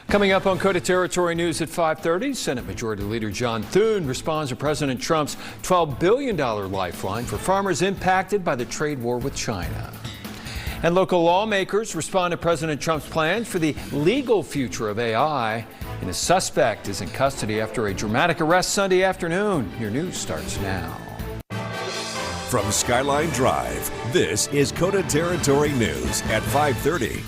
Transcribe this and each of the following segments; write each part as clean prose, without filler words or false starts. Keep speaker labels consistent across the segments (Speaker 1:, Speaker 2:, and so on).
Speaker 1: Coming up on KOTA Territory News at 5:30, Senate Majority Leader John Thune responds to President Trump's $12 billion lifeline for farmers impacted by the trade war with China. And local lawmakers respond to President Trump's plans for the legal future of AI. And a suspect is in custody after a dramatic arrest Sunday afternoon. Your news starts now.
Speaker 2: From Skyline Drive, this is KOTA Territory News at 5:30.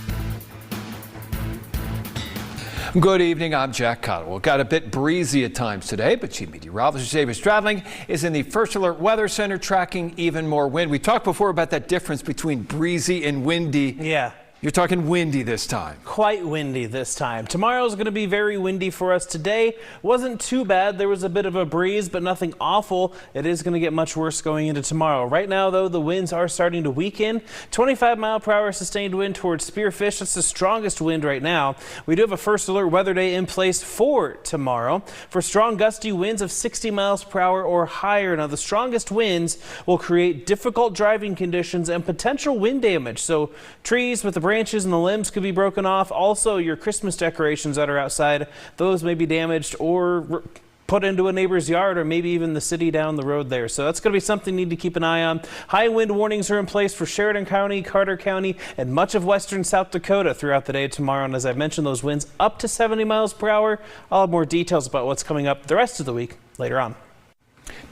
Speaker 1: Good evening, I'm Jack Cottle. It got a bit breezy at times today, but Chief Meteorologist David Stradling is in the First Alert Weather Center tracking even more wind. We talked before about that difference between breezy and windy.
Speaker 3: Yeah.
Speaker 1: You're talking windy this time.
Speaker 3: Quite windy this time. Tomorrow's going to be very windy for us. Today wasn't too bad. There was a bit of a breeze, but nothing awful. It is going to get much worse going into tomorrow. Right now, though, the winds are starting to weaken. 25-mile-per-hour sustained wind towards Spearfish. That's the strongest wind right now. We do have a first alert weather day in place for tomorrow for strong gusty winds of 60 miles per hour or higher. Now, the strongest winds will create difficult driving conditions and potential wind damage. So trees with the branches and the limbs could be broken off. Also, your Christmas decorations that are outside, those may be damaged or put into a neighbor's yard or maybe even the city down the road there. So that's going to be something you need to keep an eye on. High wind warnings are in place for Sheridan County, Carter County, and much of western South Dakota throughout the day tomorrow. And as I mentioned, those winds up to 70 miles per hour. I'll have more details about what's coming up the rest of the week later on.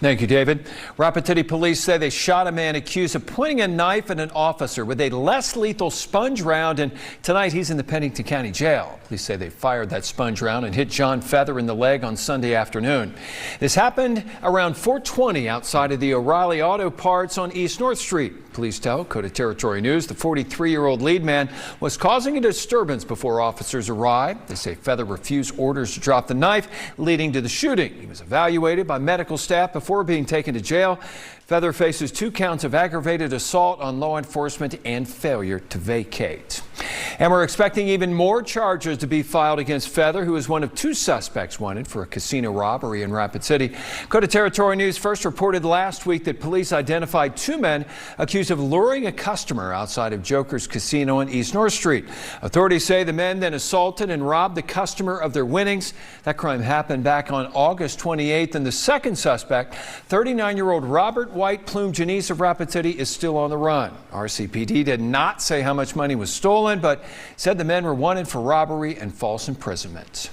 Speaker 1: Thank you, David. Rapid City police say they shot a man accused of pointing a knife at an officer with a less lethal sponge round, and tonight he's in the Pennington County Jail. Police say they fired that sponge round and hit John Feather in the leg on Sunday afternoon. This happened around 4:20 outside of the O'Reilly Auto Parts on East North Street. Police tell KOTA Territory News the 43-year-old lead man was causing a disturbance before officers arrived. They say Feather refused orders to drop the knife, leading to the shooting. He was evaluated by medical staff before being taken to jail. Feather faces 2 counts of aggravated assault on law enforcement and failure to vacate. And we're expecting even more charges to be filed against Feather, who is one of 2 suspects wanted for a casino robbery in Rapid City. KOTA Territory News first reported last week that police identified 2 men accused of luring a customer outside of Joker's Casino on East North Street. Authorities say the men then assaulted and robbed the customer of their winnings. That crime happened back on August 28th, and the second suspect, 39-year-old Robert White Plume Janice of Rapid City, is still on the run. RCPD did not say how much money was stolen, but said the men were wanted for robbery and false imprisonment.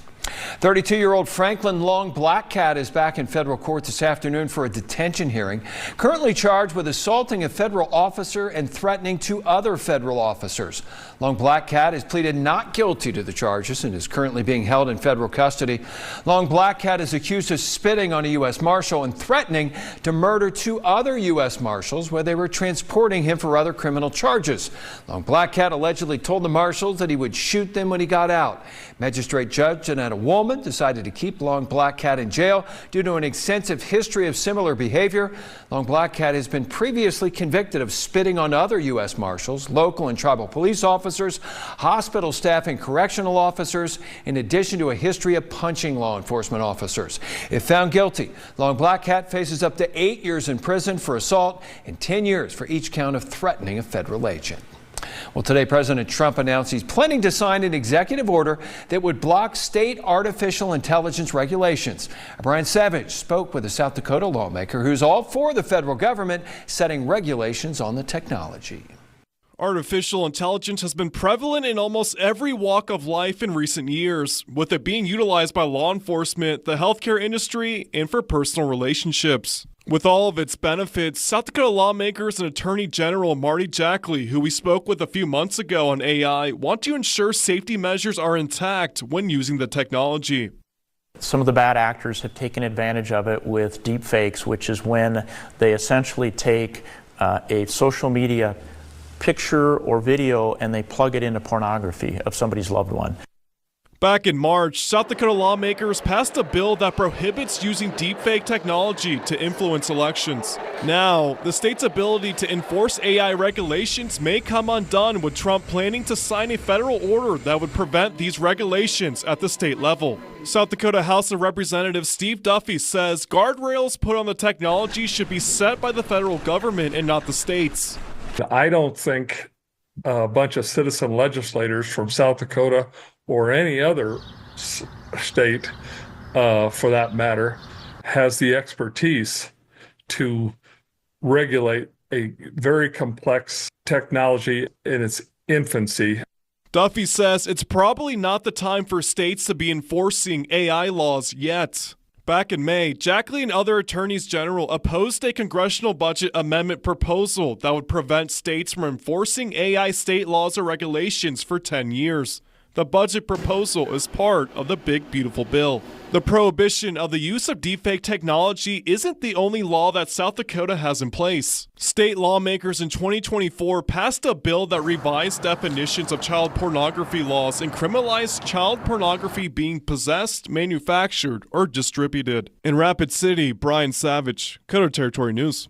Speaker 1: 32-year-old Franklin Long Blackcat is back in federal court this afternoon for a detention hearing. Currently charged with assaulting a federal officer and threatening 2 other federal officers. Long Blackcat has pleaded not guilty to the charges and is currently being held in federal custody. Long Blackcat is accused of spitting on a U.S. Marshal and threatening to murder 2 other U.S. Marshals where they were transporting him for other criminal charges. Long Blackcat allegedly told the Marshals that he would shoot them when he got out. Magistrate Judge Janetta Woolman decided to keep Long Blackcat in jail due to an extensive history of similar behavior. Long Blackcat has been previously convicted of spitting on other U.S. Marshals, local and tribal police officers, hospital staff and correctional officers, in addition to a history of punching law enforcement officers. If found guilty, Long Blackcat faces up to 8 years in prison for assault and 10 years for each count of threatening a federal agent. Well, today President Trump announced he's planning to sign an executive order that would block state artificial intelligence regulations. Brian Savage spoke with a South Dakota lawmaker who's all for the federal government setting regulations on the technology.
Speaker 4: Artificial intelligence has been prevalent in almost every walk of life in recent years, with it being utilized by law enforcement, the healthcare industry, and for personal relationships. With all of its benefits, South Dakota lawmakers and Attorney General Marty Jackley, who we spoke with a few months ago on AI, want to ensure safety measures are intact when using the technology.
Speaker 5: Some of the bad actors have taken advantage of it with deepfakes, which is when they essentially take a social media picture or video and they plug it into pornography of somebody's loved one.
Speaker 4: Back in March, South Dakota lawmakers passed a bill that prohibits using deepfake technology to influence elections. Now, the state's ability to enforce AI regulations may come undone with Trump planning to sign a federal order that would prevent these regulations at the state level. South Dakota House of Representatives Steve Duffy says guardrails put on the technology should be set by the federal government and not the states.
Speaker 6: I don't think a bunch of citizen legislators from South Dakota or any other state, for that matter, has the expertise to regulate a very complex technology in its infancy.
Speaker 4: Duffy says it's probably not the time for states to be enforcing AI laws yet. Back in May, Jackley and other attorneys general opposed a congressional budget amendment proposal that would prevent states from enforcing AI state laws or regulations for 10 years. The budget proposal is part of the Big Beautiful Bill. The prohibition of the use of deepfake technology isn't the only law that South Dakota has in place. State lawmakers in 2024 passed a bill that revised definitions of child pornography laws and criminalized child pornography being possessed, manufactured, or distributed. In Rapid City, Brian Savage, KOTA Territory News.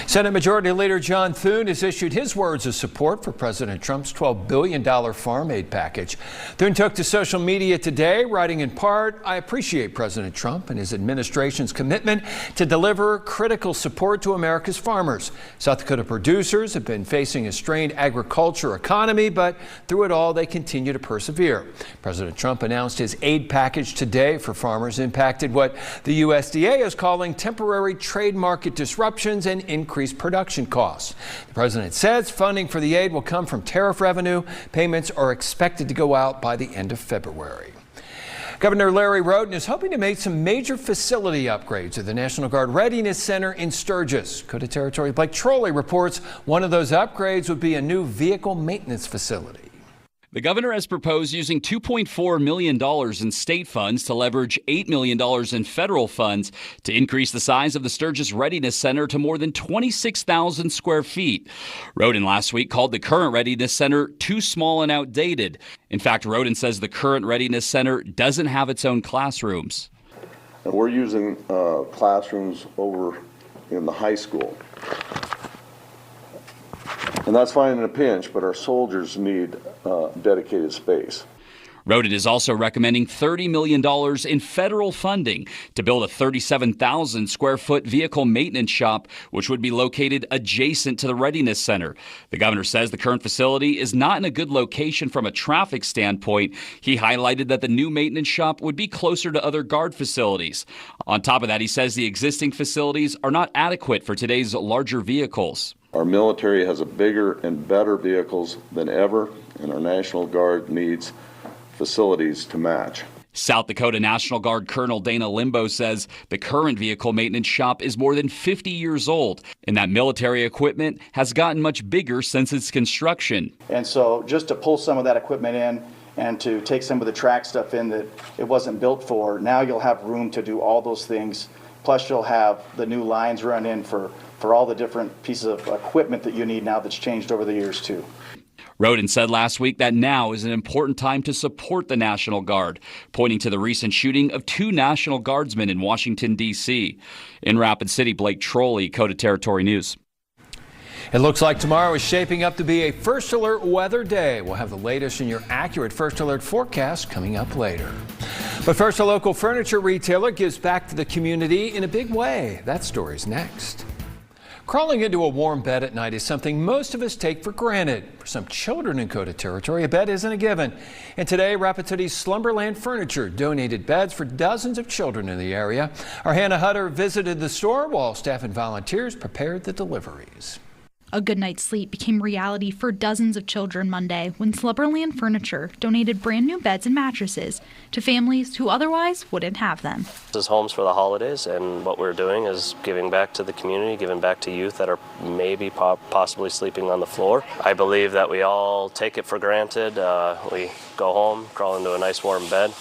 Speaker 1: Senate Majority Leader John Thune has issued his words of support for President Trump's $12 billion farm aid package. Thune took to social media today, writing in part, "I appreciate President Trump and his administration's commitment to deliver critical support to America's farmers. South Dakota producers have been facing a strained agriculture economy, but through it all, they continue to persevere." President Trump announced his aid package today for farmers impacted what the USDA is calling temporary trade market disruptions and increased production costs. The president says funding for the aid will come from tariff revenue. Payments are expected to go out by the end of February. Governor Larry Roden is hoping to make some major facility upgrades at the National Guard Readiness Center in Sturgis. KOTA Territory Blake Trolley reports one of those upgrades would be a new vehicle maintenance facility.
Speaker 7: The governor has proposed using $2.4 million in state funds to leverage $8 million in federal funds to increase the size of the Sturgis Readiness Center to more than 26,000 square feet. Roden last week called the current Readiness Center too small and outdated. In fact, Roden says the current Readiness Center doesn't have its own classrooms.
Speaker 8: And we're using classrooms over in the high school. And that's fine in a pinch, but our soldiers need dedicated space.
Speaker 7: Roden is also recommending $30 million in federal funding to build a 37,000 square foot vehicle maintenance shop, which would be located adjacent to the Readiness Center. The governor says the current facility is not in a good location from a traffic standpoint. He highlighted that the new maintenance shop would be closer to other Guard facilities. On top of that, he says the existing facilities are not adequate for today's larger vehicles.
Speaker 8: Our military has a bigger and better vehicles than ever, and our National Guard needs facilities to match.
Speaker 7: South Dakota National Guard Colonel Dana Limbo says the current vehicle maintenance shop is more than 50 years old, and that military equipment has gotten much bigger since its construction.
Speaker 9: And so just to pull some of that equipment in and to take some of the track stuff in that it wasn't built for, now you'll have room to do all those things. Plus you'll have the new lines run in for all the different pieces of equipment that you need now that's changed over the years too.
Speaker 7: Roden said last week that now is an important time to support the National Guard, pointing to the recent shooting of 2 National Guardsmen in Washington, D.C. In Rapid City, Blake Trolley, KOTA Territory News.
Speaker 1: It looks like tomorrow is shaping up to be a first alert weather day. We'll have the latest in your accurate first alert forecast coming up later. But first, a local furniture retailer gives back to the community in a big way. That story's next. Crawling into a warm bed at night is something most of us take for granted. For some children in KOTA Territory, a bed isn't a given. And today, Rapid City's Slumberland Furniture donated beds for dozens of children in the area. Our Hannah Hutter visited the store while staff and volunteers prepared the deliveries.
Speaker 10: A good night's sleep became reality for dozens of children Monday when Slumberland Furniture donated brand new beds and mattresses to families who otherwise wouldn't have them.
Speaker 11: This is homes for the holidays, and what we're doing is giving back to the community, giving back to youth that are maybe possibly sleeping on the floor. I believe that we all take it for granted. We go home, crawl into a nice warm bed.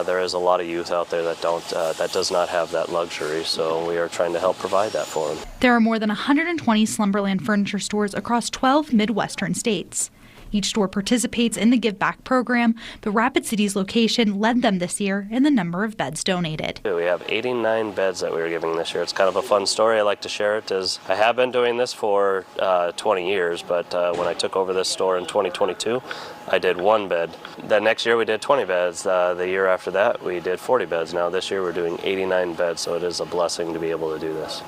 Speaker 11: There is a lot of youth out there that does not have that luxury, so we are trying to help provide that for them.
Speaker 10: There are more than 120 Slumberland Furniture stores across 12 Midwestern states. Each store participates in the Give Back program, but Rapid City's location led them this year in the number of beds donated.
Speaker 11: We have 89 beds that we were giving this year. It's kind of a fun story. I like to share it as I have been doing this for 20 years, but when I took over this store in 2022, I did 1 bed. The next year we did 20 beds. The year after that we did 40 beds. Now this year we're doing 89 beds, so it is a blessing to be able to do this.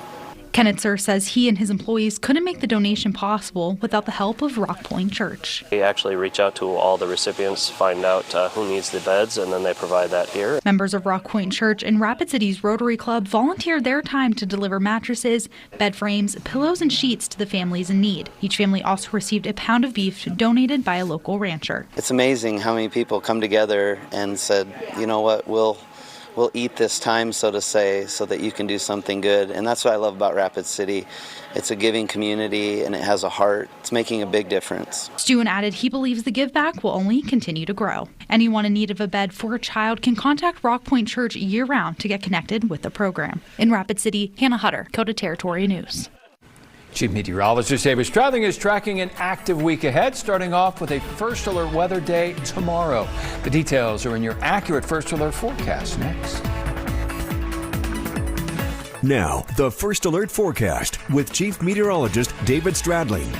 Speaker 10: Kennitzer says he and his employees couldn't make the donation possible without the help of Rock Point Church.
Speaker 11: We actually reach out to all the recipients, find out who needs the beds, and then they provide that here.
Speaker 10: Members of Rock Point Church and Rapid City's Rotary Club volunteered their time to deliver mattresses, bed frames, pillows, and sheets to the families in need. Each family also received a pound of beef donated by a local rancher.
Speaker 12: It's amazing how many people come together and said, you know what, we'll eat this time, so to say, so that you can do something good. And that's what I love about Rapid City. It's a giving community and it has a heart. It's making a big difference.
Speaker 10: Stewart added he believes the give back will only continue to grow. Anyone in need of a bed for a child can contact Rock Point Church year-round to get connected with the program. In Rapid City, Hannah Hutter, KOTA Territory News.
Speaker 1: Chief Meteorologist David Stradling is tracking an active week ahead, starting off with a first alert weather day tomorrow. The details are in your accurate first alert forecast next.
Speaker 2: Now, the first alert forecast with Chief Meteorologist David Stradling.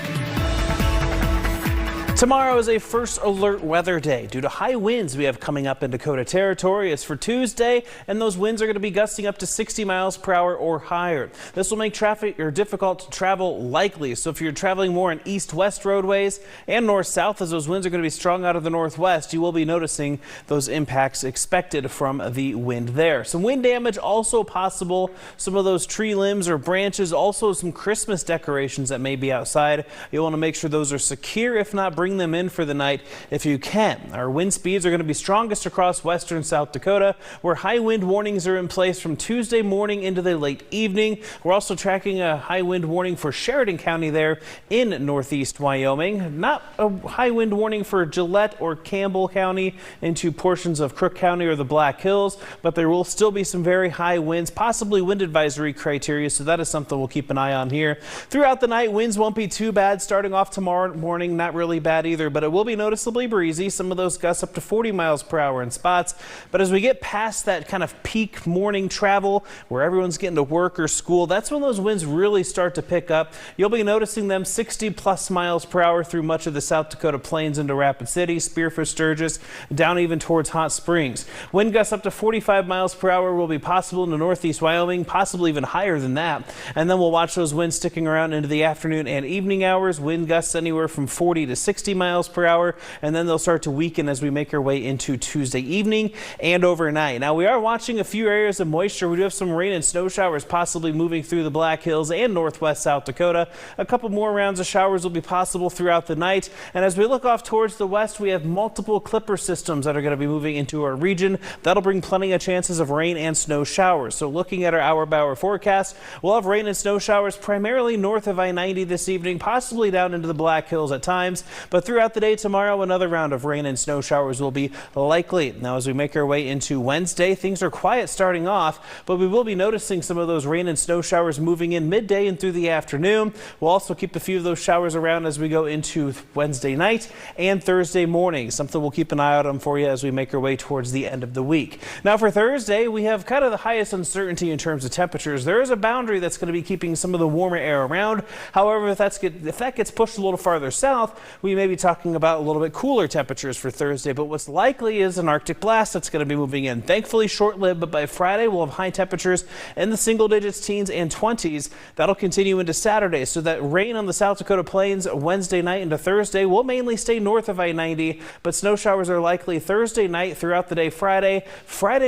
Speaker 3: Tomorrow is a first alert weather day due to high winds we have coming up in Dakota Territory. It's for Tuesday, and those winds are going to be gusting up to 60 miles per hour or higher. This will make traffic difficult to travel likely. So if you're traveling more on east-west roadways and north-south, as those winds are going to be strong out of the northwest, you will be noticing those impacts expected from the wind there. Some wind damage also possible. Some of those tree limbs or branches, also some Christmas decorations that may be outside. You'll want to make sure those are secure. If not, bring them in for the night if you can. Our wind speeds are going to be strongest across western South Dakota, where high wind warnings are in place from Tuesday morning into the late evening. We're also tracking a high wind warning for Sheridan County there in northeast Wyoming. Not a high wind warning for Gillette or Campbell County into portions of Crook County or the Black Hills, but there will still be some very high winds, possibly wind advisory criteria, so that is something we'll keep an eye on here. Throughout the night, winds won't be too bad. Starting off tomorrow morning, not really bad either, but it will be noticeably breezy. Some of those gusts up to 40 miles per hour in spots. But as we get past that kind of peak morning travel where everyone's getting to work or school, that's when those winds really start to pick up. You'll be noticing them 60 plus miles per hour through much of the South Dakota plains into Rapid City, Spearfish, Sturgis, down even towards Hot Springs. Wind gusts up to 45 miles per hour will be possible into northeast Wyoming, possibly even higher than that. And then we'll watch those winds sticking around into the afternoon and evening hours. Wind gusts anywhere from 40 to 60 miles per hour, and then they'll start to weaken as we make our way into Tuesday evening and overnight. Now, we are watching a few areas of moisture. We do have some rain and snow showers possibly moving through the Black Hills and northwest South Dakota. A couple more rounds of showers will be possible throughout the night. And as we look off towards the west, we have multiple clipper systems that are going to be moving into our region. That'll bring plenty of chances of rain and snow showers. So looking at our hour-by-hour forecast, we'll have rain and snow showers primarily north of I-90 this evening, possibly down into the Black Hills at times. But throughout the day tomorrow, another round of rain and snow showers will be likely. Now, as we make our way into Wednesday, things are quiet starting off, but we will be noticing some of those rain and snow showers moving in midday and through the afternoon. We'll also keep a few of those showers around as we go into Wednesday night and Thursday morning. Something we'll keep an eye out on for you as we make our way towards the end of the week. Now, for Thursday, we have kind of the highest uncertainty in terms of temperatures. There is a boundary that's going to be keeping some of the warmer air around. However, if that gets pushed a little farther south, we may be talking about a little bit cooler temperatures for Thursday, but what's likely is an Arctic blast that's going to be moving in. Thankfully short-lived, but by Friday we'll have high temperatures in the single digits, teens and 20s. That'll continue into Saturday, so that rain on the South Dakota plains Wednesday night into Thursday will mainly stay north of I-90, but snow showers are likely Thursday night throughout the day Friday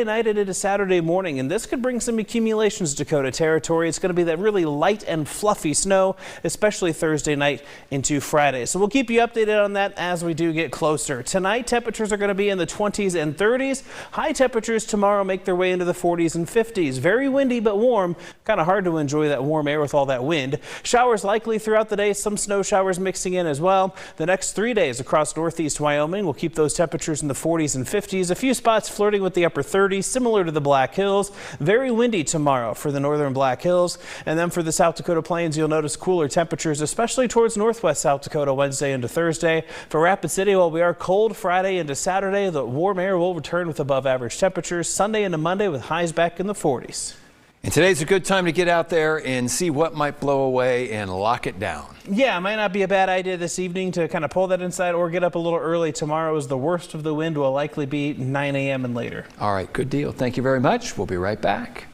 Speaker 3: night and into Saturday morning, and this could bring some accumulations to Dakota Territory. It's going to be that really light and fluffy snow, especially Thursday night into Friday. So we'll keep you updated on that as we do get closer. Tonight, temperatures are going to be in the 20s and 30s. High temperatures tomorrow make their way into the 40s and 50s. Very windy but warm. Kind of hard to enjoy that warm air with all that wind. Showers likely throughout the day. Some snow showers mixing in as well. The next 3 days across northeast Wyoming will keep those temperatures in the 40s and 50s. A few spots flirting with the upper 30s, similar to the Black Hills. Very windy tomorrow for the northern Black Hills. And then for the South Dakota plains, you'll notice cooler temperatures, especially towards northwest South Dakota Wednesday into Thursday. For Rapid City, while we are cold Friday into Saturday, the warm air will return with above average temperatures Sunday into Monday with highs back in the 40s.
Speaker 1: And today's a good time to get out there and see what might blow away and lock it down.
Speaker 3: Yeah, it might not be a bad idea this evening to kind of pull that inside or get up a little early. Tomorrow is the worst of the wind, will likely be 9 a.m. and later.
Speaker 1: All right, good deal. Thank you very much. We'll be right back.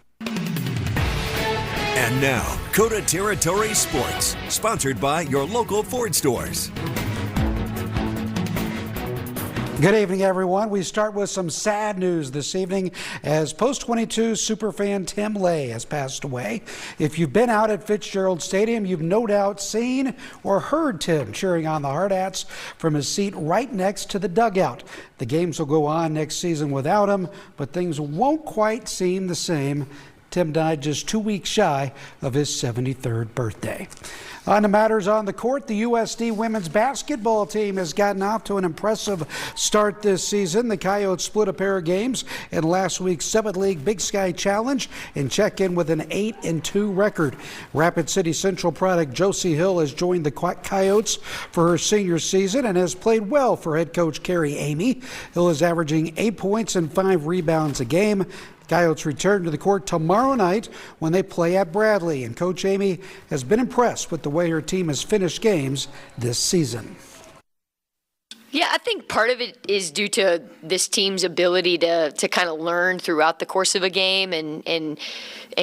Speaker 2: And now, KOTA Territory Sports, sponsored by your local Ford stores.
Speaker 13: Good evening, everyone. We start with some sad news this evening as Post-22 superfan Tim Lay has passed away. If you've been out at Fitzgerald Stadium, you've no doubt seen or heard Tim cheering on the Hard Hats from his seat right next to the dugout. The games will go on next season without him, but things won't quite seem the same. Tim died just 2 weeks shy of his 73rd birthday. On to matters on the court, the USD women's basketball team has gotten off to an impressive start this season. The Coyotes split a pair of games in last week's 7th League Big Sky Challenge and check in with an 8-2 record. Rapid City Central product Josie Hill has joined the Coyotes for her senior season and has played well for head coach Carrie Amey. Hill is averaging 8 points and 5 rebounds a game. Coyotes return to the court tomorrow night when they play at Bradley, and Coach Amey has been impressed with the way her team has finished games this season.
Speaker 14: Yeah, I think part of it is due to this team's ability to kind of learn throughout the course of a game and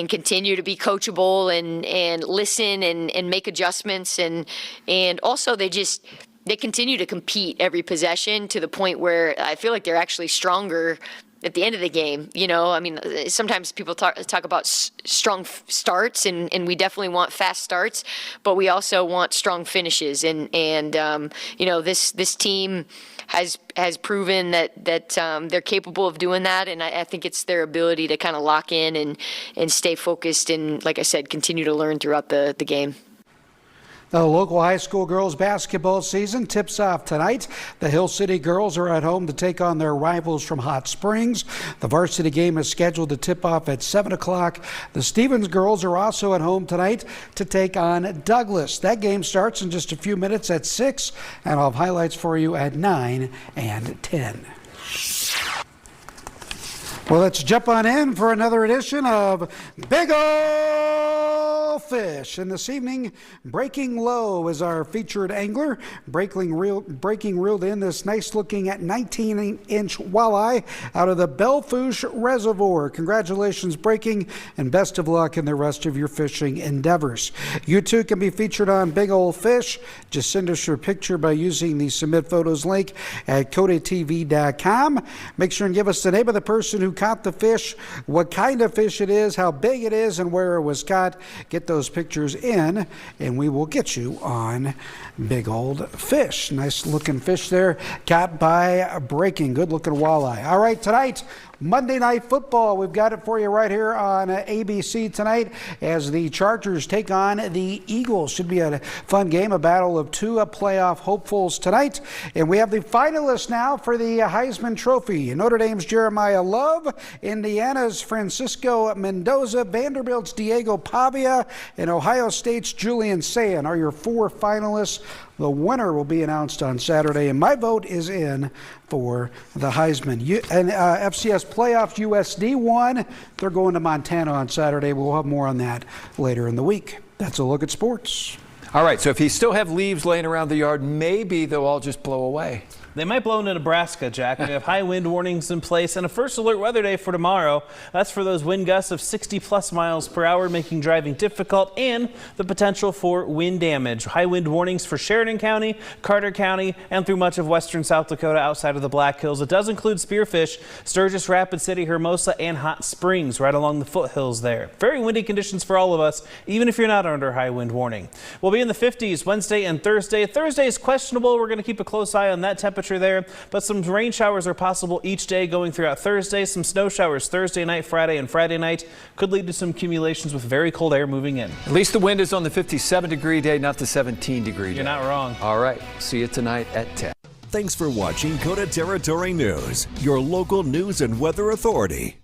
Speaker 14: continue to be coachable and listen and make adjustments and also they continue to compete every possession to the point where I feel like they're actually stronger at the end of the game. You know, I mean, sometimes people talk about strong starts, and we definitely want fast starts, but we also want strong finishes. And you know, this team has proven that they're capable of doing that, and I think it's their ability to kind of lock in and stay focused and, like I said, continue to learn throughout the game.
Speaker 13: The local high school girls basketball season tips off tonight. The Hill City girls are at home to take on their rivals from Hot Springs. The varsity game is scheduled to tip off at 7 o'clock. The Stevens girls are also at home tonight to take on Douglas. That game starts in just a few minutes at 6, and I'll have highlights for you at 9 and 10. Well, let's jump on in for another edition of Big Ol' Fish. And this evening, Breaking Low is our featured angler. Breaking reeled in this nice-looking 19-inch walleye out of the Bellefouche Reservoir. Congratulations, Breaking, and best of luck in the rest of your fishing endeavors. You too can be featured on Big Ol' Fish. Just send us your picture by using the Submit Photos link at KOTATV.com. Make sure and give us the name of the person who caught the fish, what kind of fish it is, how big it is, and where it was caught. Get those pictures in, and we will get you on Big Old Fish. Nice looking fish there, caught by Breaking. Good looking walleye. All right, tonight, Monday Night Football. We've got it for you right here on ABC tonight as the Chargers take on the Eagles. Should be a fun game, a battle of two playoff hopefuls tonight. And we have the finalists now for the Heisman Trophy. Notre Dame's Jeremiah Love, Indiana's Francisco Mendoza, Vanderbilt's Diego Pavia, and Ohio State's Julian Sayin are your 4 finalists. The winner will be announced on Saturday, and my vote is in for the Heisman. And FCS playoffs, USD won. They're going to Montana on Saturday. We'll have more on that later in the week. That's a look at sports.
Speaker 1: All right, so if you still have leaves laying around the yard, maybe they'll all just blow away.
Speaker 3: They might blow into Nebraska, Jack. We have high wind warnings in place and a first alert weather day for tomorrow. That's for those wind gusts of 60+ miles per hour, making driving difficult and the potential for wind damage. High wind warnings for Sheridan County, Carter County, and through much of western South Dakota outside of the Black Hills. It does include Spearfish, Sturgis, Rapid City, Hermosa, and Hot Springs right along the foothills there. Very windy conditions for all of us, even if you're not under high wind warning. We'll be in the 50s Wednesday and Thursday. Thursday is questionable. We're going to keep a close eye on that temperature there, but some rain showers are possible each day going throughout Thursday. Some snow showers Thursday night, Friday, and Friday night could lead to some accumulations with very cold air moving in.
Speaker 1: At least the wind is on the 57-degree day, not the 17-degree day.
Speaker 3: You're not wrong.
Speaker 1: All right. See you tonight at 10.
Speaker 2: Thanks for watching KOTA Territory News, your local news and weather authority.